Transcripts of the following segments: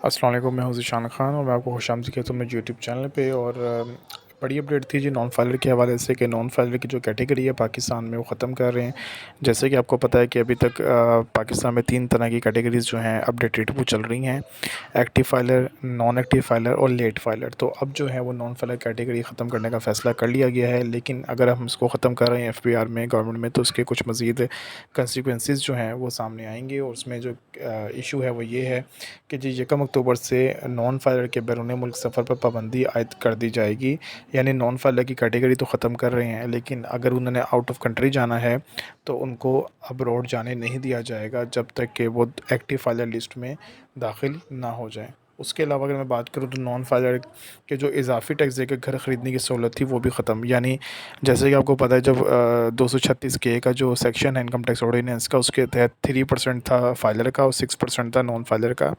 अस्सलाम वालेकुम, मैं हूँ ज़ीशान ख़ान और मैं आपको खुशामदीद कहता हूँ मेरे यूट्यूब चैनल पे। और बड़ी अपडेट थी जी नॉन फाइलर के हवाले से कि नॉन फाइलर की जो कैटेगरी है पाकिस्तान में वो ख़त्म कर रहे हैं। जैसे कि आपको पता है कि अभी तक पाकिस्तान में 3 तरह की कैटेगरीज़ जो हैं अपडेटेड वो चल रही हैं, active filer, non active filer और लेट फाइलर। तो अब जो है वो नॉन फाइलर कैटेगरी ख़त्म करने का फ़ैसला कर लिया गया है, लेकिन अगर हम इसको ख़त्म कर रहे हैं एफबीआर में, गवर्नमेंट में, तो उसके कुछ मज़ीद कंसिक्वेंसेस जो हैं वो सामने आएंगे। और उसमें जो इशू है वो ये है कि जी 1 अक्टूबर से नॉन फाइलर के बैरून मुल्क सफ़र पर पाबंदी आयद कर दी जाएगी। यानी नॉन फाइलर की कैटेगरी तो ख़त्म कर रहे हैं, लेकिन अगर उन्होंने आउट ऑफ कंट्री जाना है तो उनको अब्रॉड जाने नहीं दिया जाएगा जब तक कि वो एक्टिव फाइलर लिस्ट में दाखिल ना हो जाए। उसके अलावा अगर मैं बात करूँ तो नॉन फाइलर के जो इजाफ़ी टैक्स देकर घर ख़रीदने की सहूलत थी वो भी ख़त्म। यानी जैसे कि आपको पता है जब 236 के का जो सेक्शन है इनकम टैक्स ऑर्डिनेंस का, उसके तहत 3% था फाइलर का और 6% था नॉन फाइलर का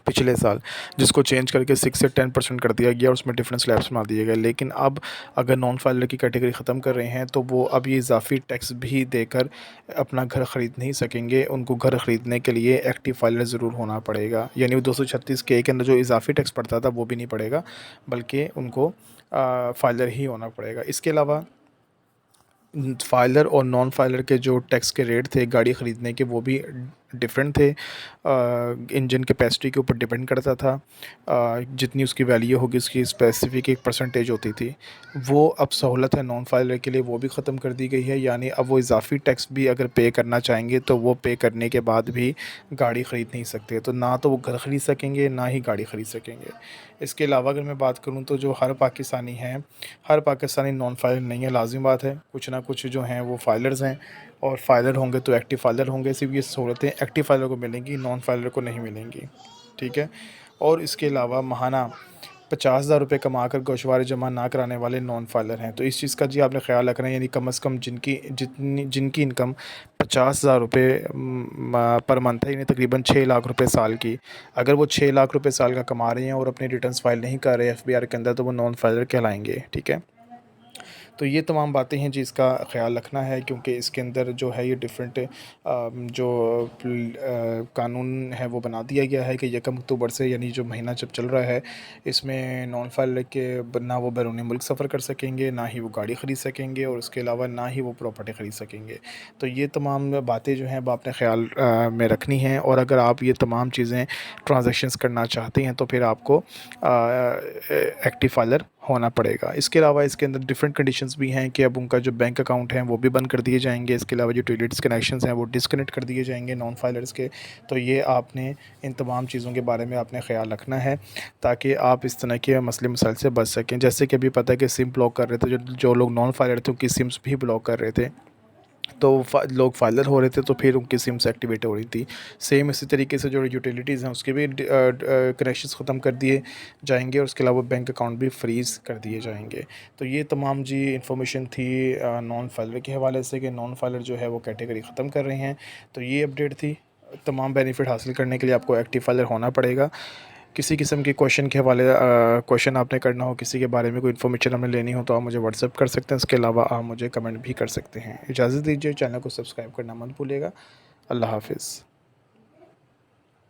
पिछले साल, जिसको चेंज करके 6 से 10% कर दिया गया और उसमें डिफरेंट स्लैब्स बना दिए गए। लेकिन अब अगर नॉन फाइलर की कैटेगरी ख़त्म कर रहे हैं तो वो अब ये इजाफी टैक्स भी देकर अपना घर ख़रीद नहीं सकेंगे। उनको घर ख़रीदने के लिए एक्टिव फाइलर ज़रूर होना पड़ेगा। यानी वो 236 के अंदर जो इजाफी टैक्स पड़ता था वो भी नहीं पड़ेगा, बल्कि उनको फाइलर ही होना पड़ेगा। इसके अलावा फाइलर और नॉन फाइलर के जो टैक्स के रेट थे गाड़ी ख़रीदने के वो भी डिफरेंट थे। इंजन कैपेसिटी के ऊपर डिपेंड करता था। जितनी उसकी वैल्यू होगी उसकी स्पेसिफिक एक परसेंटेज होती थी। वो अब सहूलत है नॉन फाइलर के लिए वो भी ख़त्म कर दी गई है। यानी अब वो इजाफी टैक्स भी अगर पे करना चाहेंगे तो वो पे करने के बाद भी गाड़ी ख़रीद नहीं सकते। तो ना तो वो घर ख़रीद सकेंगे ना ही गाड़ी ख़रीद सकेंगे। इसके अलावा अगर मैं बात करूँ तो जो हर पाकिस्तानी है, हर पाकिस्तानी नॉन फाइलर नहीं है, लाजिम बात है। कुछ ना कुछ जो हैं वो फाइलर्स हैं, और फाइलर होंगे तो एक्टिव फाइलर होंगे। सिर्फ ये सहूलतें एक्टिव फाइलर को मिलेंगी, नॉन फाइलर को नहीं मिलेंगी। ठीक है। और इसके अलावा महाना 50,000 रुपये कमा कर गोशवारे जमा ना कराने वाले नॉन फाइलर हैं, तो इस चीज़ का जी आपने ख्याल रखना है। यानी कम से कम जिनकी इनकम 50,000 रुपये पर मंथ है, यानी तकरीबन 6 लाख रुपए साल की, अगर वो 6 लाख रुपए साल का कमा रहे हैं और अपने रिटर्न्स फाइल नहीं कर रहे एफबीआर के अंदर, तो वो नॉन फाइलर कहलाएंगे। ठीक है। तो ये तमाम बातें हैं जिसका ख़्याल रखना है, क्योंकि इसके अंदर जो है ये डिफरेंट जो कानून है वो बना दिया गया है कि 1 अक्टूबर से, यानी जो महीना जब चल रहा है, इसमें नॉन फाइलर के ना वो बैरून मुल्क सफ़र कर सकेंगे, ना ही वो गाड़ी ख़रीद सकेंगे, और उसके अलावा ना ही वो प्रॉपर्टी ख़रीद सकेंगे। तो ये तमाम बातें जो हैं वो आपने ख़्याल में रखनी हैं। और अगर आप ये तमाम चीज़ें ट्रांजैक्शंस करना चाहते हैं तो फिर आपको एक्टिव फाइलर होना पड़ेगा। इसके अलावा इसके अंदर डिफरेंट कंडीशंस भी हैं कि अब उनका जो बैंक अकाउंट है वो भी बंद कर दिए जाएंगे। इसके अलावा जो यूटिलिटीज़ कनेक्शंस हैं वो डिसकनेक्ट कर दिए जाएंगे नॉन फाइलर्स के। तो ये आपने इन तमाम चीज़ों के बारे में आपने ख़्याल रखना है, ताकि आप इस तरह के मसले मसाइल से बच सकें। जैसे कि अभी पता है कि सिम ब्लॉक कर रहे थे, जो लोग नॉन फाइलर थे उनकी सिम्स भी ब्लॉक कर रहे थे, तो लोग फाइलर हो रहे थे तो फिर उनकी सिम्स एक्टिवेट हो रही थी। सेम इसी तरीके से जो यूटिलिटीज़ हैं उसके भी कनेक्शंस ख़त्म कर दिए जाएंगे, और उसके अलावा बैंक अकाउंट भी फ्रीज़ कर दिए जाएंगे। तो ये तमाम जी इन्फॉर्मेशन थी नॉन फाइलर के हवाले से कि नॉन फाइलर जो है वो कैटेगरी ख़त्म कर रहे हैं। तो ये अपडेट थी। तमाम बेनिफिट हासिल करने के लिए आपको एक्टिव फाइलर होना पड़ेगा। किसी किस्म के क्वेश्चन के हवाले क्वेश्चन आपने करना हो, किसी के बारे में कोई इन्फॉर्मेशन हमें लेनी हो, तो आप मुझे व्हाट्सअप कर सकते हैं। इसके अलावा आप मुझे कमेंट भी कर सकते हैं। इजाज़त दीजिए, चैनल को सब्सक्राइब करना मत भूलिएगा। अल्लाह हाफ़िज़।